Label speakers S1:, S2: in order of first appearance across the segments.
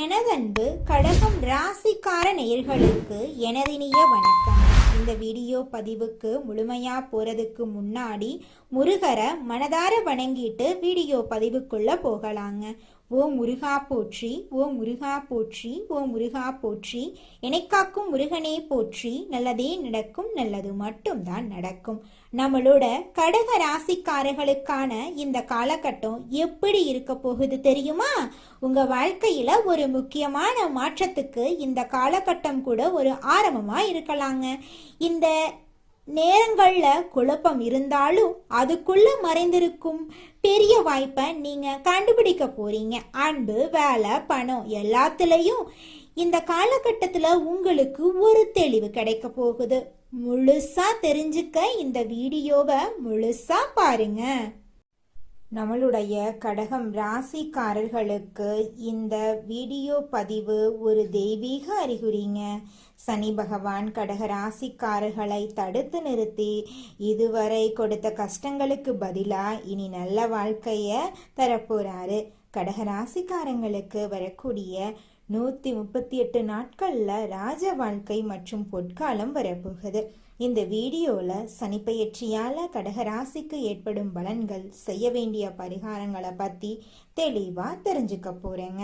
S1: எனதன்பு கடகம் ராசிக்கார நேயர்களுக்கு எனதினிய வணக்கம். இந்த வீடியோ பதிவுக்கு முழுமையா போறதுக்கு முன்னாடி முருகரை மனதார வணங்கிட்டு வீடியோ பதிவுக்குள்ள போகலாங்க. ஓ முருகா போற்றி, ஓ முருகா போற்றி, ஓ முருகா போற்றி, எனக்காக்கும் முருகனே போற்றி, நல்லதே நடக்கும், நல்லது மட்டும்தான் நடக்கும். நம்மளோட கடக ராசிக்காரர்களுக்கான இந்த காலகட்டம் எப்படி இருக்க போகுது தெரியுமா? உங்க வாழ்க்கையில ஒரு முக்கியமான மாற்றத்துக்கு இந்த காலகட்டம் கூட ஒரு ஆரம்பமா இருக்கலாங்க. இந்த நேரங்கள்ல குழப்பம் இருந்தாலும் அதுக்குள்ள மறைந்திருக்கும் பெரிய வாய்ப்பை நீங்க கண்டுபிடிக்க போறீங்க. அன்பு, வேலை, பணம் எல்லாத்துலயும் இந்த காலகட்டத்துல உங்களுக்கு ஒரு தெளிவு கிடைக்க போகுது. முழுசா தெரிஞ்சுக்க இந்த வீடியோவை முழுசா பாருங்க. நம்மளுடைய கடகம் ராசிக்காரர்களுக்கு இந்த வீடியோ பதிவு ஒரு தெய்வீக அறிகுறிங்க. சனி பகவான் கடக ராசிக்காரர்களை தடுத்து நிறுத்தி இதுவரை கொடுத்த கஷ்டங்களுக்கு பதிலா இனி நல்ல வாழ்க்கைய தரப்போறாரு. கடக ராசிக்காரங்களுக்கு வரக்கூடிய 138 நாட்கள்ல ராஜ வாழ்க்கை மற்றும் பொற்காலம் வரப்போகுது. இந்த வீடியோல சனிப்பெயர்ச்சியால கடகராசிக்கு ஏற்படும் பலன்கள், செய்ய வேண்டிய பரிகாரங்களை பத்தி தெளிவா தெரிஞ்சுக்க போறேங்க.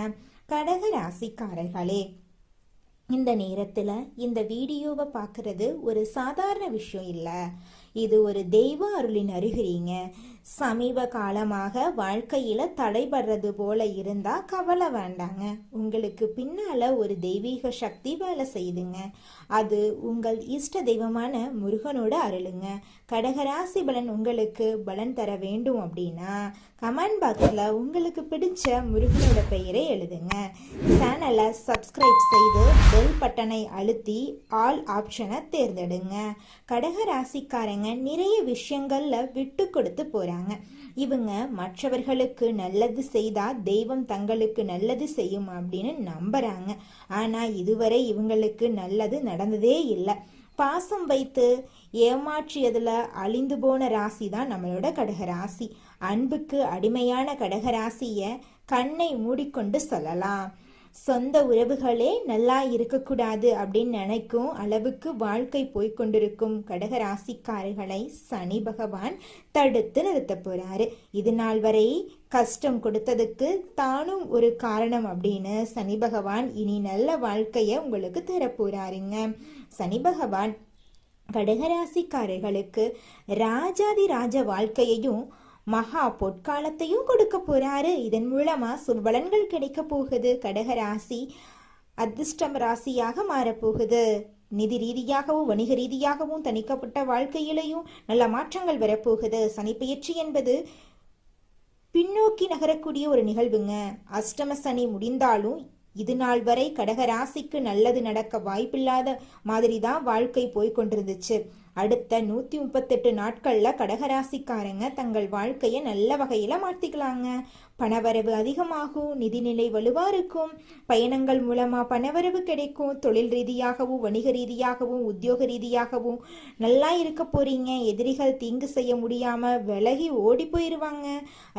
S1: கடகராசிக்காரர்களே, இந்த நேரத்துல இந்த வீடியோவை பார்க்கறது ஒரு சாதாரண விஷயம் இல்ல, இது ஒரு தெய்வ அருளின் அறிகுறிங்க. சமீப காலமாக வாழ்க்கையில தடைபடுறது போல இருந்தா கவலை வேண்டாங்க. உங்களுக்கு பின்னால ஒரு தெய்வீக சக்தி வேலை செய்யுதுங்க. அது உங்கள் இஷ்ட தெய்வமான முருகனோட அருளுங்க. கடகராசி பலன் உங்களுக்கு பலன் தர வேண்டும் அப்படின்னா கமெண்ட் பாக்ஸ்ல உங்களுக்கு பிடிச்ச முருகனோட பெயரை எழுதுங்க. சேனலை சப்ஸ்கிரைப் செய்து பெல் பட்டனை அழுத்தி ஆல் ஆப்ஷனை தேர்ந்தெடுங்க. கடகராசிக்காரங்க நிறைய விஷயங்கள்ல விட்டு கொடுத்து போறாங்க. இவங்க மற்றவர்களுக்கு நல்லது செய்தா தெய்வம் தங்களுக்கு நல்லது செய்யும் அப்படின்னு நம்புறாங்க. ஆனா இதுவரை இவங்களுக்கு நல்லது நடந்ததே இல்லை. பாசம் வைத்து ஏமாற்றியதுல அழிந்து போன ராசி தான் நம்மளோட கடகராசி. அன்புக்கு அடிமையான கடகராசிய கண்ணை மூடிக்கொண்டு சொல்லலாம். சொந்த உறவுகளே நல்லா இருக்கக்கூடாது அப்படின்னு நினைக்கும் அளவுக்கு வாழ்க்கை போய்கொண்டிருக்கும் கடகராசிக்காரர்களை சனி பகவான் தடுத்து நிறுத்த போறாரு. இது நாள் வரை கஷ்டம் கொடுத்ததுக்கு தானும் ஒரு காரணம் அப்படின்னு சனி பகவான் இனி நல்ல வாழ்க்கைய உங்களுக்கு தரப்போறாருங்க. சனி பகவான் கடகராசிக்காரர்களுக்கு ராஜாதி ராஜ வாழ்க்கையையும் மகா பொற்காலத்தையும் கொடுக்க போறாரு. இதன் மூலமா சுபலன்கள் கிடைக்க போகுது. கடகராசி அதிர்ஷ்டம் ராசியாக மாறப்போகுது. நிதி ரீதியாகவும் வணிக ரீதியாகவும் தணிக்கப்பட்ட வாழ்க்கையிலையும் நல்ல மாற்றங்கள் வரப்போகுது. சனிப்பெயர்ச்சி என்பது பின்னோக்கி நகரக்கூடிய ஒரு நிகழ்வுங்க. அஷ்டம சனி முடிந்தாலும் இது நாள் வரை கடகராசிக்கு நல்லது நடக்க வாய்ப்பில்லாத மாதிரி தான் வாழ்க்கை போய்கொண்டிருந்துச்சு. அடுத்த 138 நாட்கள்ல கடகராசிக்காரங்க தங்கள் வாழ்க்கைய நல்ல வகையில மாத்திக்கலாங்க. பணவரவு அதிகமாகும், நிதிநிலை வலுவா இருக்கும், பயணங்கள் மூலமா பணவரவு கிடைக்கும், தொழில் ரீதியாகவும் வணிக ரீதியாகவும் உத்தியோக ரீதியாகவும் நல்லா இருக்க போறீங்க. எதிரிகள் தீங்கு செய்ய முடியாம விலகி ஓடி போயிருவாங்க.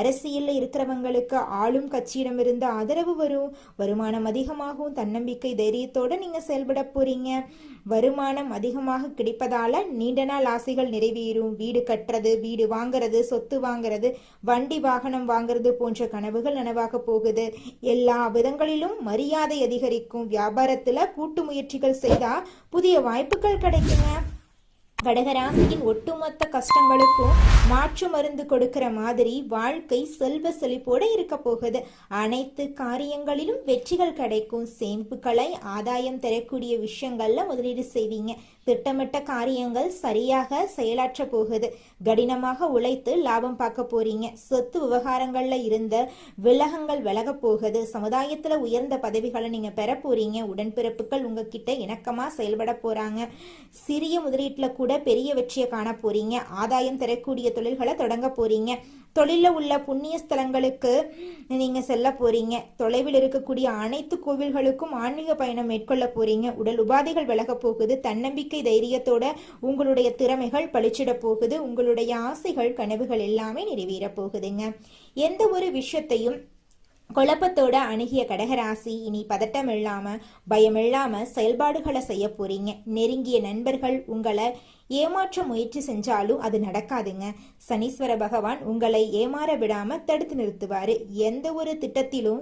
S1: அரசியல்ல இருக்கிறவங்களுக்கு ஆளும் கட்சியிடமிருந்து ஆதரவு வரும். வருமானம் அதிகமாகும், தன்னம்பிக்கை தைரியத்தோட நீங்க செயல்பட போறீங்க. வருமானம் அதிகமாக கிடைப்பதால நீண்ட நாள் ஆசைகள் நிறைவேறும். வீடு கட்டுறது, வீடு வாங்குறது, சொத்து வாங்குறது, வண்டி வாகனம் வாங்குறது போன்ற கனவுகள் நனவாக போகுது. எல்லா விதங்களிலும் மரியாதை அதிகரிக்கும். வியாபாரத்துல கூட்டு முயற்சிகள் செய்தா புதிய வாய்ப்புகள் கிடைக்குங்க. கடகராசியின் ஒட்டுமொத்த கஷ்டங்களுக்கும் மாற்று மருந்து கொடுக்கிற மாதிரி வாழ்க்கை செல்வ செழிப்போட இருக்க போகுது. அனைத்து காரியங்களிலும் வெற்றிகள் கிடைக்கும். சேமிப்புகளை ஆதாயம் தரக்கூடிய விஷயங்கள்ல முதலீடு செய்வீங்க. திட்டமிட்ட காரியங்கள் சரியாக செயலாற்ற போகுது. கடினமாக உழைத்து லாபம் பார்க்க போறீங்க. சொத்து விவகாரங்கள்ல இருந்த விலகங்கள் விலக போகுது. சமுதாயத்துல உயர்ந்த பதவிகளை நீங்க பெற போறீங்க. உடன்பிறப்புகள் உங்ககிட்ட இணக்கமா செயல்பட போறாங்க. சிறிய முதலீட்டுல கூட பெரிய வெற்றியை காண போறீங்க. ஆதாயம் தரக்கூடிய தொழில்களை தொடங்க போறீங்க. தொழில உள்ள புண்ணிய ஸ்தலங்களுக்கு நீங்க செல்ல போறீங்க. தொலைவில் இருக்கக்கூடிய அனைத்து கோவில்களுக்கும் ஆன்மீக பயணம் மேற்கொள்ள போறீங்க. உடல் உபாதைகள் விலக போகுது. தன்னம்பிக்கை தைரியத்தோட உங்களுடைய திறமைகள் பளிச்சிட போகுது. உங்களுடைய ஆசைகள் கனவுகள் எல்லாமே நிறைவேற போகுதுங்க. எந்த ஒரு விஷயத்தையும் குழப்பத்தோட அணுகிய கடகராசி இனி பதட்டம் இல்லாம பயம் இல்லாம செயல்பாடுகளை செய்ய போறீங்க. நெருங்கிய நண்பர்கள் உங்களை ஏமாற்ற முயற்சி செஞ்சாலும் அது நடக்காதுங்க. சனீஸ்வர பகவான் உங்களை ஏமாற விடாம தடுத்து நிறுத்துவாரு. எந்த ஒரு திட்டத்திலும்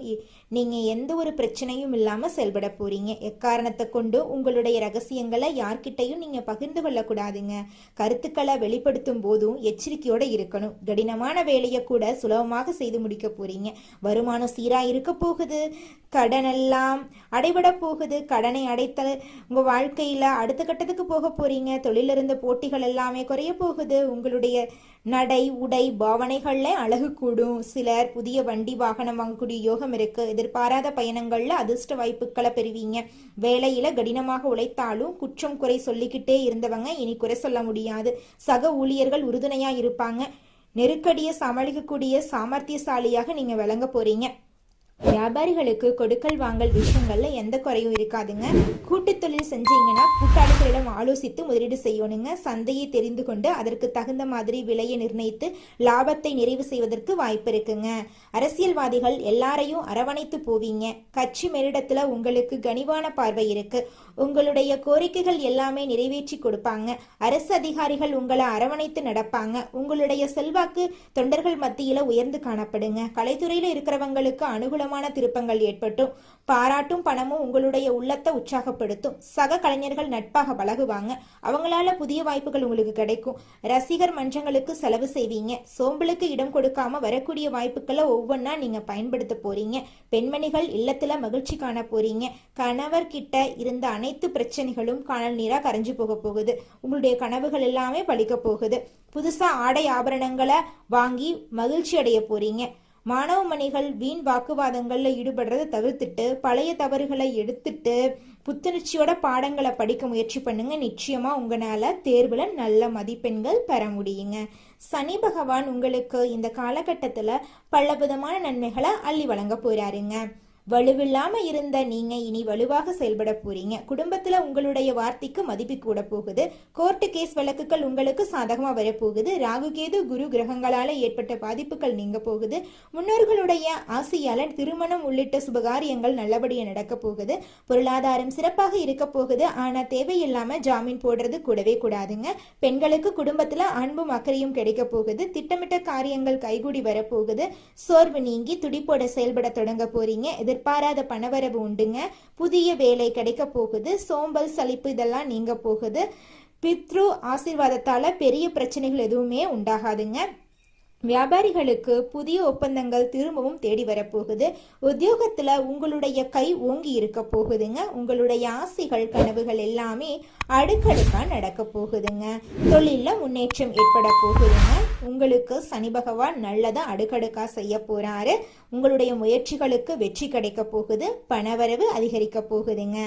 S1: நீங்க எந்த ஒரு பிரச்சனையும் இல்லாம செயல்பட போறீங்க. எக்காரணத்தை கொண்டு உங்களுடைய ரகசியங்களை யார்கிட்டையும் நீங்க பகிர்ந்து கொள்ள கூடாதுங்க. கருத்துக்களை வெளிப்படுத்தும் போதும் எச்சரிக்கையோட இருக்கணும். கடினமான வேலையை கூட சுலபமாக செய்து முடிக்க போறீங்க. வருமானம் சீரா இருக்க போகுது. கடன் எல்லாம் அடைபட போகுது. கடனை அடைத்தல் உங்க வாழ்க்கையில அடுத்த கட்டத்துக்கு போக போறீங்க. தொழிலிருந்த போட்டிகள் எல்லாமே குறைய போகுது. உங்களுடைய நடை உடை பாவனைகள்ல அழகு கூடும். சிலர் புதிய வண்டி வாகனம் வாங்கக்கூடிய யோகம் இருக்கு. எதிர்பாராத பயணங்கள்ல அதிர்ஷ்ட வாய்ப்புகளை பெறுவீங்க. வேலையில கடினமாக உழைத்தாலும் குற்றம் குறை சொல்லிக்கிட்டே இருந்தவங்க இனி குறை சொல்ல முடியாது. சக ஊழியர்கள் உறுதுணையா இருப்பாங்க. நெருக்கடியை சமாளிக்கக்கூடிய சாமர்த்தியசாலியாக நீங்க விளங்க போறீங்க. வியாபாரிகளுக்கு கொடுக்கல் வாங்கல் விஷயங்கள்ல எந்த குறையும் இருக்காதுங்க. கூட்டு தொழில் செஞ்சீங்கன்னா கூட்டாளிகளிடம் ஆலோசித்து முதலீடு செய்யணுங்க. சந்தையை தெரிந்து கொண்டு அதற்கு தகுந்த மாதிரி விலையை நிர்ணயித்து லாபத்தை நிறைவு செய்வதற்கு வாய்ப்பு இருக்குங்க. அரசியல்வாதிகள் எல்லாரையும் அரவணைத்து போவீங்க. கட்சி மேலிடத்துல உங்களுக்கு கனிவான பார்வை இருக்கு. உங்களுடைய கோரிக்கைகள் எல்லாமே நிறைவேற்றி கொடுப்பாங்க. அரசு அதிகாரிகள் உங்களை அரவணைத்து நடப்பாங்க. உங்களுடைய செல்வாக்கு தொண்டர்கள் மத்தியில உயர்ந்து காணப்படுங்க. கலைத்துறையில இருக்கிறவங்களுக்கு அனுகூலமான திருப்பங்கள் ஏற்பட்டும். பாராட்டும் பணமும் உங்களுடைய உள்ளத்தை உற்சாகப்படுத்தும். சக கலைஞர்கள் நட்பாக பழகுவாங்க. அவங்களால புதிய வாய்ப்புகள் உங்களுக்கு கிடைக்கும். ரசிகர் மன்றங்களுக்கு செலவு செய்வீங்க. சோம்பலுக்கு இடம் கொடுக்காம வரக்கூடிய வாய்ப்புகளை ஒவ்வொன்றா நீங்க பயன்படுத்த போறீங்க. பெண்மணிகள் இல்லத்துல மகிழ்ச்சி காண போறீங்க. கணவர் கிட்ட இருந்த அனைத்து பிரச்சனைகளும் காணல் நீரா கரைஞ்சு போக போகுது. உங்களுடைய கனவுகள் எல்லாமே பலிக்க போகுது. புதுசா ஆடை ஆபரணங்களை வாங்கி மகிழ்ச்சி அடைய போறீங்க. மாணவ மணிகள் வீண் வாக்குவாதங்கள்ல ஈடுபடுறதை தவிர்த்துட்டு பழைய தவறுகளை எடுத்துட்டு புத்துணர்ச்சியோட பாடங்களை படிக்க முயற்சி பண்ணுங்க. நிச்சயமா உங்களால தேர்வுல நல்ல மதிப்பெண்கள் பெற முடியுங்க. சனி பகவான் உங்களுக்கு இந்த காலகட்டத்துல பலவிதமான நன்மைகளை அள்ளி வழங்க போறாருங்க. வலுவில்லாம இருந்த நீங்க இனி வலுவாக செயல்பட போறீங்க. குடும்பத்துல உங்களுடைய வார்த்தைக்கு மதிப்பு கூட போகுது. கோர்ட்டு கேஸ் வழக்குகள் உங்களுக்கு சாதகமா வரப்போகுது. ராகு கேது குரு கிரகங்களால ஏற்பட்ட பாதிப்புகள் நீங்க போகுது. முன்னோர்களுடைய ஆசையால திருமணம் உள்ளிட்ட சுபகாரியங்கள் நல்லபடியா நடக்க போகுது. பொருளாதாரம் சிறப்பாக இருக்க போகுது. ஆனா தேவையில்லாம ஜாமீன் போடுறது கூடவே கூடாதுங்க. பெண்களுக்கு குடும்பத்துல அன்பும் அக்கறையும் கிடைக்க போகுது. திட்டமிட்ட காரியங்கள் கைகூடி வரப்போகுது. சோர்வு நீங்கி துடிப்போட செயல்பட தொடங்க போறீங்க. எதிர்பாராத பணவரவு உண்டுங்க. புதிய வேலை கிடைக்க போகுது. சோம்பல் சலிப்பு இதெல்லாம் நீங்க போகுது. பித்ரு ஆசீர்வாதத்தால பெரிய பிரச்சனைகள் எதுவுமே உண்டாகாதுங்க. வியாபாரிகளுக்கு புதிய ஒப்பந்தங்கள் திரும்பவும் தேடி வரப்போகுது. உத்தியோகத்துல உங்களுடைய கை ஓங்கி இருக்க போகுதுங்க. உங்களுடைய ஆசைகள் கனவுகள் எல்லாமே அடுக்கடுக்கா நடக்க போகுதுங்க. தொழில முன்னேற்றம் ஏற்பட போகுதுங்க. உங்களுக்கு சனி பகவான் நல்லதா அடுக்கடுக்கா செய்ய போறாரு. உங்களுடைய முயற்சிகளுக்கு வெற்றி கிடைக்க போகுது. பணவரவு அதிகரிக்க போகுதுங்க.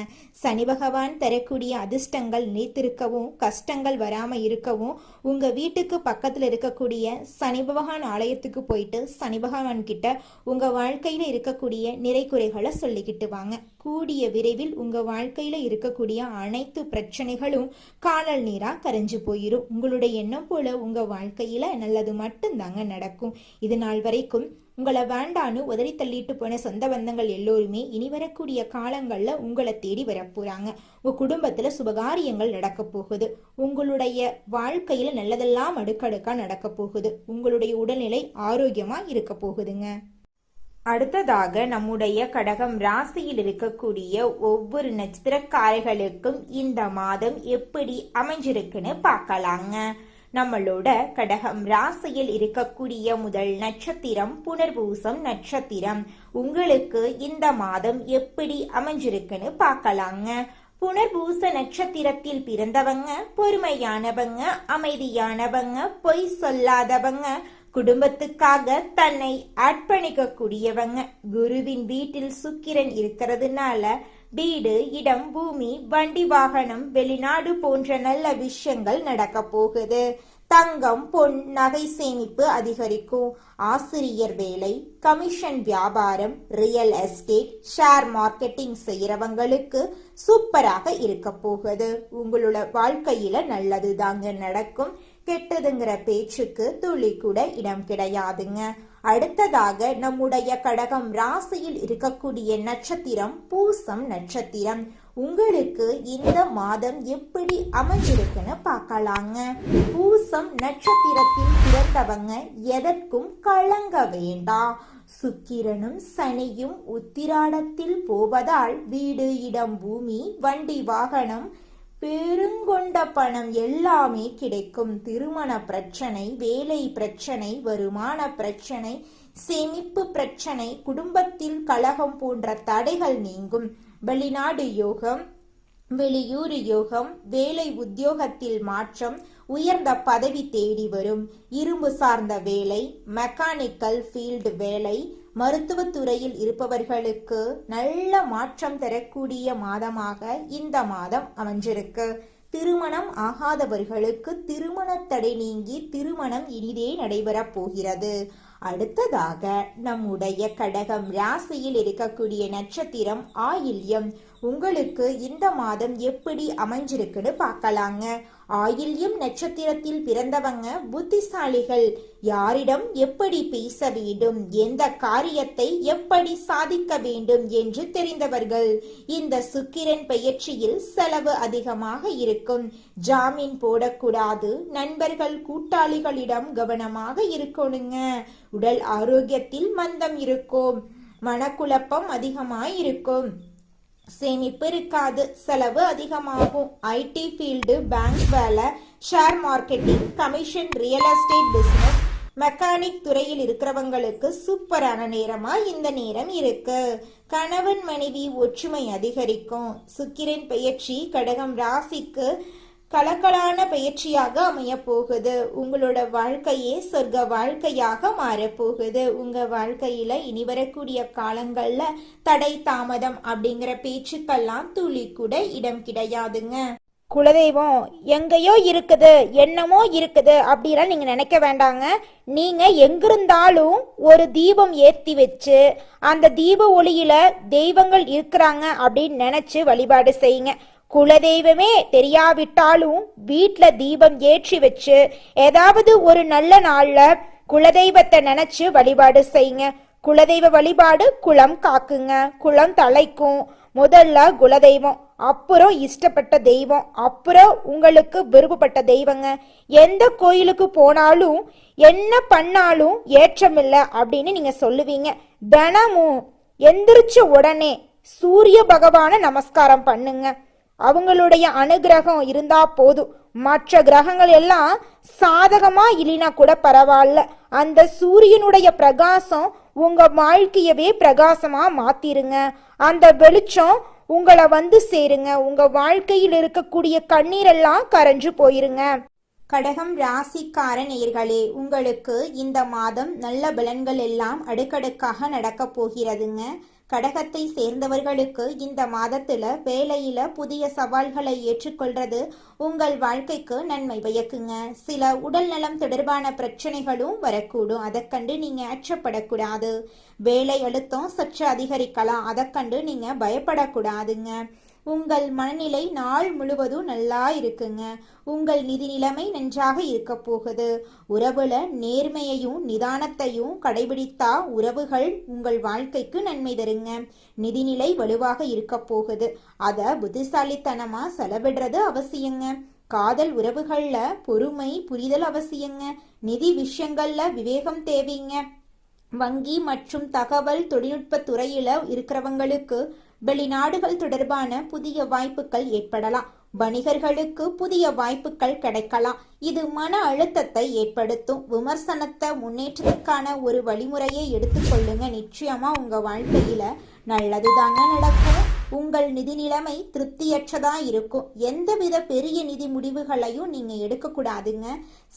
S1: சனி பகவான் தரக்கூடிய அதிர்ஷ்டங்கள் நீத்திருக்கவும் கஷ்டங்கள் வராம இருக்கவும் உங்க வீட்டுக்கு பக்கத்துல இருக்கக்கூடிய சனி பகவான் ஆலயத்துக்கு போயிட்டு சனி பகவான் கிட்ட உங்க வாழ்க்கையில இருக்கக்கூடிய நிறை குறைகளை சொல்லிக்கிட்டு வாங்க. கூடிய விரைவில் உங்க வாழ்க்கையில இருக்கக்கூடிய அனைத்து பிரச்சனைகளும் காணல் நீரா கரைஞ்சு போயிரும். உங்களுடைய எண்ணம் போல உங்க வாழ்க்கையில நல்லது மட்டும்தாங்க நடக்கும். இது நாள் வரைக்கும் உங்களை வேண்டான்னு உதறி தள்ளிட்டு போன சொந்த பந்தங்கள் எல்லோருமே இனி வரக்கூடிய காலங்கள்ல உங்களை தேடி வரப்போறாங்க. உங்க குடும்பத்துல சுபகாரியங்கள் நடக்க போகுது. உங்களுடைய வாழ்க்கையில நல்லதெல்லாம் அடுக்கடுக்கா நடக்க போகுது. உங்களுடைய உடல்நிலை ஆரோக்கியமா இருக்க போகுதுங்க. அடுத்ததாக நம்முடைய கடகம் ராசியில் இருக்கக்கூடிய ஒவ்வொரு நட்சத்திரக்காரர்களுக்கும் இந்த மாதம் எப்படி அமைஞ்சிருக்குன்னு பார்க்கலாங்க. நம்மளோட கடகம் ராசியில் இருக்கக்கூடிய முதல் நட்சத்திரம் புனர்பூசம் நட்சத்திரம். உங்களுக்கு இந்த மாதம் எப்படி அமைஞ்சிருக்குன்னு பார்க்கலாங்க. புனர்பூச நட்சத்திரத்தில் பிறந்தவங்க பொறுமையானவங்க, அமைதியானவங்க, பொய் சொல்லாதவங்க, குடும்பத்துக்காக தன்னை அர்ப்பணிக்க கூடியவங்க. குருவின் வீட்டில் சுக்கிரன் இருக்கிறதுனால வீடு, இடம், பூமி, வண்டி, வாகனம், வெளிநாடு போன்ற நல்ல விஷயங்கள் நடக்க போகுது. தங்கம், பொன், நகை சேமிப்பு அதிகரிக்கும். ஆசிரியர் வேலை, கமிஷன் வியாபாரம், ரியல் எஸ்டேட், ஷேர் மார்க்கெட்டிங் செய்யறவங்களுக்கு சூப்பராக இருக்க போகுது. உங்களோட வாழ்க்கையில நல்லது தாங்க நடக்கும். கெட்டதுங்கிற பேச்சுக்கு துளி கூட இடம் கிடையாதுங்க. அடுத்ததாக நம்முடைய கடகம் ராசியில் இருக்கக்கூடிய நட்சத்திரம் பூசம் நட்சத்திரம். உங்களுக்கு இந்த மாதம் எப்படி அமைஞ்சிருக்குன்னு பார்க்கலாங்க. பூசம் நட்சத்திரத்தில் பிறந்தவங்க எதற்கும் கலங்க வேண்டாம். சுக்கிரனும் சனியும் உத்திராடத்தில் போவதால் வீடு, இடம், பூமி, வண்டி, வாகனம், பெருங்கொண்ட பணம் எல்லாமே கிடைக்கும். திருமண பிரச்சனை, வேலை பிரச்சனை, வருமான பிரச்சனை, சேமிப்பு பிரச்சனை, குடும்பத்தில் கலகம் போன்ற தடைகள் நீங்கும். வெளிநாடு யோகம், வெளியூர் யோகம், வேலை உத்தியோகத்தில் மாற்றம், உயர்ந்த பதவி தேடி வரும். இரும்பு சார்ந்த வேலை, மெக்கானிக்கல் ஃபீல்டு வேலை, மருத்துவத்துறையில் இருப்பவர்களுக்கு நல்ல மாற்றம் தரக்கூடிய மாதமாக இந்த மாதம் அமைஞ்சிருக்கு. திருமணம் ஆகாதவர்களுக்கு திருமண தடை நீங்கி திருமணம் இனிதே நடைபெறப் போகிறது. அடுத்ததாக நம்முடைய கடகம் ராசியில் இருக்கக்கூடிய நட்சத்திரம் ஆயில்யம். உங்களுக்கு இந்த மாதம் எப்படி அமைஞ்சிருக்குன்னு பார்க்கலாங்க. ஆயில்யம் நட்சத்திரத்தில் பிறந்தவங்க புத்திசாலிகள். யாரிடம் எப்படி பேச வேண்டும், எந்த காரியத்தை எப்படி சாதிக்க வேண்டும் என்று தெரிந்தவர்கள். இந்த சுக்கிரன் பெயர்ச்சியில் செலவு அதிகமாக இருக்கும். ஜாமீன் போடக்கூடாது. நண்பர்கள், கூட்டாளிகளிடம் கவனமாக இருக்கணுங்க. உடல் ஆரோக்கியத்தில் மந்தம் இருக்கும். மனக்குழப்பம் அதிகமாயிருக்கும். சேமிப்பு இருக்காது. செலவு அதிகமாகும். ஐடி ஃபீல்டு, பேங்க் வேலை, share marketing, commission, real estate business, mechanic துறையில் இருக்கிறவங்களுக்கு சூப்பரான நேரமா இந்த நேரம் இருக்கு. கணவன் மனைவி ஒற்றுமை அதிகரிக்கும். சுக்கிரன் பெயர்ச்சி கடகம் ராசிக்கு கலக்கலான பயிற்சியாக அமைய போகுது. உங்களோட வாழ்க்கையே சொர்க்க வாழ்க்கையாக மாறப்போகுது. உங்க வாழ்க்கையில இனி வரக்கூடிய காலங்கள்ல தடை தாமதம் அப்படிங்கிற பேச்சுக்கெல்லாம் துளி கூட இடம் கிடையாதுங்க.
S2: குலதெய்வம் எங்கேயோ இருக்குது, என்னமோ இருக்குது அப்படிலாம் நீங்க நினைக்க வேண்டாங்க. நீங்க எங்கிருந்தாலும் ஒரு தீபம் ஏற்றி வச்சு அந்த தீப ஒளியில தெய்வங்கள் இருக்கிறாங்க அப்படின்னு நினைச்சு வழிபாடு செய்யுங்க. குலதெய்வமே தெரியாவிட்டாலும் வீட்டுல தீபம் ஏற்றி வச்சு ஏதாவது ஒரு நல்ல நாள்ல குலதெய்வத்தை நினைச்சு வழிபாடு செய்யுங்க. குலதெய்வ வழிபாடு குலம் காக்குங்க, குலம் தலைக்கும். முதல்ல குலதெய்வம், அப்புறம் இஷ்டப்பட்ட தெய்வம், அப்புறம் உங்களுக்கு விருப்பப்பட்ட தெய்வங்க. எந்த கோயிலுக்கு போனாலும் என்ன பண்ணாலும் ஏற்றமில்லை அப்படின்னு நீங்க சொல்லுவீங்க. தினமும் எந்திரிச்ச உடனே சூரிய பகவான நமஸ்காரம் பண்ணுங்க. அவங்களுடைய அனுகிரகம் இருந்தா போதும். மற்ற கிரகங்கள் எல்லாம் சாதகமா இல்லைனா கூட பரவாயில்ல. அந்த சூரியனுடைய பிரகாசம் உங்க வாழ்க்கையவே பிரகாசமா மாத்திருங்க. அந்த வெளிச்சம் உங்களை வந்து சேருங்க. உங்க வாழ்க்கையில் இருக்கக்கூடிய கண்ணீரெல்லாம் கரைஞ்சு போயிருங்க.
S1: கடகம் ராசிக்கார நேயர்களே, உங்களுக்கு இந்த மாதம் நல்ல பலன்கள் எல்லாம் அடுக்கடுக்காக நடக்க போகிறதுங்க. கடகத்தை சேர்ந்தவர்களுக்கு இந்த மாதத்துல வேலையில புதிய சவால்களை ஏற்றுக்கொள்றது உங்கள் வாழ்க்கைக்கு நன்மை பயக்குங்க. சில உடல் நலம் தொடர்பான பிரச்சனைகளும் வரக்கூடும். அதை கண்டு நீங்க அச்சப்படக்கூடாது. வேலை அழுத்தம் சற்று அதிகரிக்கலாம். அதை கண்டு நீங்க பயப்படக்கூடாதுங்க. உங்கள் மனநிலை நாள் முழுவதும் நல்லா இருக்குங்க. உங்கள் நிதி நிலைமை நன்றாக இருக்க போகுது. உறவுல நேர்மையையும் நிதானத்தையும் கடைபிடித்தா உறவுகள் உங்கள் வாழ்க்கைக்கு நன்மை தருங்க. நிதிநிலை வலுவாக இருக்க போகுது. அத புத்திசாலித்தனமா செலவிடுறது அவசியங்க. காதல் உறவுகள்ல பொறுமை புரிதல் அவசியங்க. நிதி விஷயங்கள்ல விவேகம் தேவைங்க. வங்கி மற்றும் தகவல் தொழில்நுட்ப துறையில இருக்கிறவங்களுக்கு வெளிநாடுகள் தொடர்பான புதிய வாய்ப்புகள் ஏற்படலாம். வணிகர்களுக்கு புதிய வாய்ப்புகள் கிடைக்கலாம். இது மன அழுத்தத்தை ஏற்படுத்தும். விமர்சனத்தை முன்னேற்றத்துக்கான ஒரு வழிமுறையை எடுத்துக்கொள்ளுங்க. நிச்சயமா உங்க வாழ்க்கையில நல்லதுதாங்க நடக்கும். உங்கள் நிதி நிலைமை திருப்தியற்றதா இருக்கும். எந்தவித பெரிய நிதி முடிவுகளையும் நீங்க எடுக்கக்கூடாதுங்க.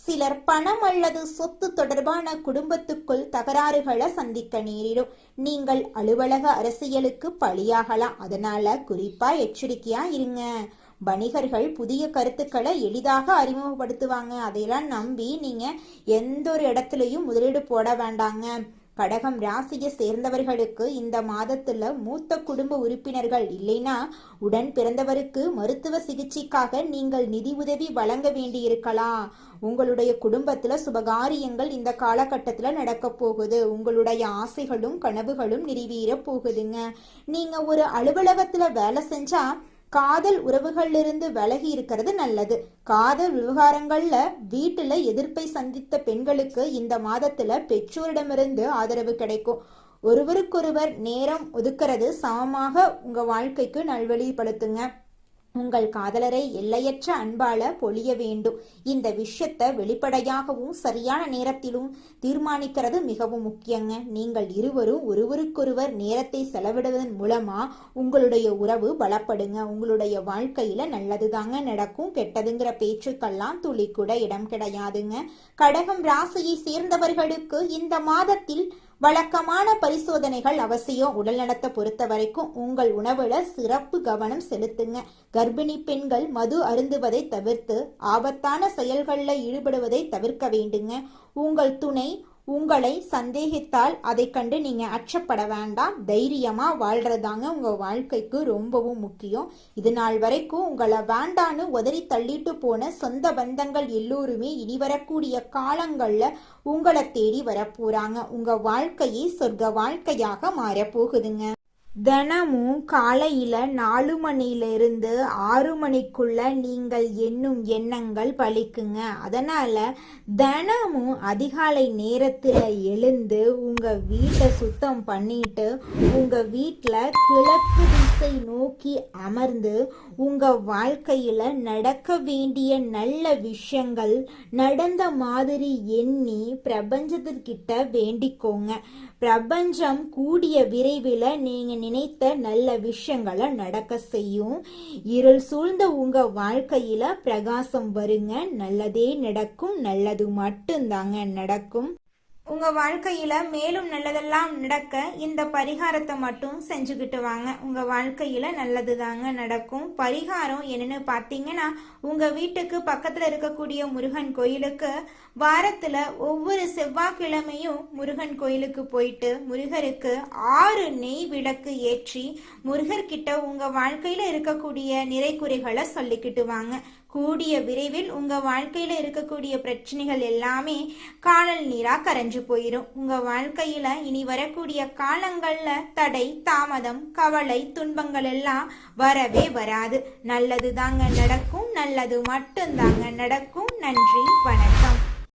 S1: சிலர் பணம் அல்லது சொத்து தொடர்பான குடும்பத்துக்குள் தகராறுகளை சந்திக்க நேரிடும். நீங்கள் அலுவலக அரசியலுக்கு பலியாகலாம். அதனால குறிப்பா எச்சரிக்கையா இருங்க. வணிகர்கள் புதிய கருத்துக்களை எளிதாக அறிமுகப்படுத்துவாங்க. அதையெல்லாம் நம்பி நீங்க எந்த ஒரு இடத்துலையும் முதலீடு போட வேண்டாங்க. கடகம் ராசியை சேர்ந்தவர்களுக்கு இந்த மாதத்துல மூத்த குடும்ப உறுப்பினர்கள் இல்லைன்னா உடன் பிறந்தவருக்கு மருத்துவ சிகிச்சைக்காக நீங்கள் நிதி உதவி வழங்க வேண்டியிருக்கலாம். உங்களுடைய குடும்பத்துல சுபகாரியங்கள் இந்த காலகட்டத்துல நடக்க போகுது. உங்களுடைய ஆசைகளும் கனவுகளும் நிறைவேற போகுதுங்க. நீங்க ஒரு அலுவலகத்துல வேலை செஞ்சா காதல் உறவுகள்ல இருந்து விலகி இருக்கிறது நல்லது. காதல் விவகாரங்கள்ல வீட்டுல எதிர்ப்பை சந்தித்த பெண்களுக்கு இந்த மாதத்துல பெற்றோரிடமிருந்து ஆதரவு கிடைக்கும். ஒருவருக்கொருவர் நேரம் ஒதுக்கிறது சமமாக உங்க வாழ்க்கைக்கு நல்வழிப்படுத்துங்க. உங்கள் காதலரை எல்லையற்ற அன்பால பொழிய வேண்டும். இந்த விஷயத்தை வெளிப்படையாகவும் சரியான நேரத்திலும் தீர்மானிக்கிறது மிகவும் முக்கியங்க. நீங்கள் இருவரும் ஒருவருக்கொருவர் நேரத்தை செலவிடுவதன் மூலமா உங்களுடைய உறவு பலப்படுங்க. உங்களுடைய வாழ்க்கையில நல்லதுதாங்க நடக்கும். கெட்டதுங்கிற பேச்சுக்கெல்லாம் துளி கூட இடம் கிடையாதுங்க. கடகம் ராசியை சேர்ந்தவர்களுக்கு இந்த மாதத்தில் வழக்கமான பரிசோதனைகள் அவசியம். உடல்நலத்தை பொறுத்த வரைக்கும் உங்கள் உணவுல சிறப்பு கவனம் செலுத்துங்க. கர்ப்பிணி பெண்கள் மது அருந்துவதை தவிர்த்து ஆபத்தான செயல்களில் ஈடுபடுவதை தவிர்க்க வேண்டுங்க. உங்கள் துணை உங்களை சந்தேகித்தால் அதை கண்டு நீங்க அச்சப்பட வேண்டாம். தைரியமா வாழ்றதாங்க உங்க வாழ்க்கைக்கு ரொம்பவும் முக்கியம். இது நாள் வரைக்கும் உங்களை வேண்டான்னு உதறி தள்ளிட்டு போன சொந்த பந்தங்கள் எல்லோருமே இனி வரக்கூடிய காலங்கள்ல உங்களை தேடி வரப்போறாங்க. உங்க வாழ்க்கையே சொர்க்க வாழ்க்கையாக மாறப்போகுதுங்க. தினமும் காலையில 4 மணியிலிருந்து 6 மணிக்குள்ள நீங்கள் எண்ணும் எண்ணங்கள் பலிக்குங்க. அதனால தினமும் அதிகாலை நேரத்துல எழுந்து உங்க வீட்டை சுத்தம் பண்ணிட்டு உங்க வீட்டுல கிழக்கு திசை நோக்கி அமர்ந்து உங்க வாழ்க்கையில நடக்க வேண்டிய நல்ல விஷயங்கள் நடந்த மாதிரி எண்ணி பிரபஞ்சத்திற்கிட்ட வேண்டிக்கோங்க. பிரபஞ்சம் கூடிய விரைவில் நீங்க நினைத்த நல்ல விஷயங்களை நடக்க செய்யும். இருள் சூழ்ந்த உங்க வாழ்க்கையில பிரகாசம் வருங்க. நல்லதே நடக்கும். நல்லது மட்டும்தாங்க நடக்கும். உங்க வாழ்க்கையில மேலும் நல்லதெல்லாம் நடக்க இந்த பரிகாரத்தை மட்டும் செஞ்சுக்கிட்டு வாங்க. உங்க வாழ்க்கையில நல்லது தாங்க நடக்கும். பரிகாரம் என்னன்னு பாத்தீங்கன்னா, உங்க வீட்டுக்கு பக்கத்துல இருக்கக்கூடிய முருகன் கோயிலுக்கு வாரத்துல ஒவ்வொரு செவ்வாய்க்கிழமையும் முருகன் கோயிலுக்கு போயிட்டு முருகருக்கு 6 நெய் விளக்கு ஏற்றி முருகர்கிட்ட உங்க வாழ்க்கையில இருக்கக்கூடிய நிறைகுறைகளை சொல்லிக்கிட்டு வாங்க. கூடிய விரைவில் உங்க வாழ்க்கையில இருக்கக்கூடிய பிரச்சனைகள் எல்லாமே காணல் நீரா கரைஞ்சு போயிடும். உங்க வாழ்க்கையில இனி வரக்கூடிய காலங்கள்ல தடை தாமதம் கவலை துன்பங்கள் எல்லாம் வரவே வராது. நல்லது தாங்க நடக்கும். நல்லது மட்டும்தாங்க நடக்கும். நன்றி, வணக்கம்.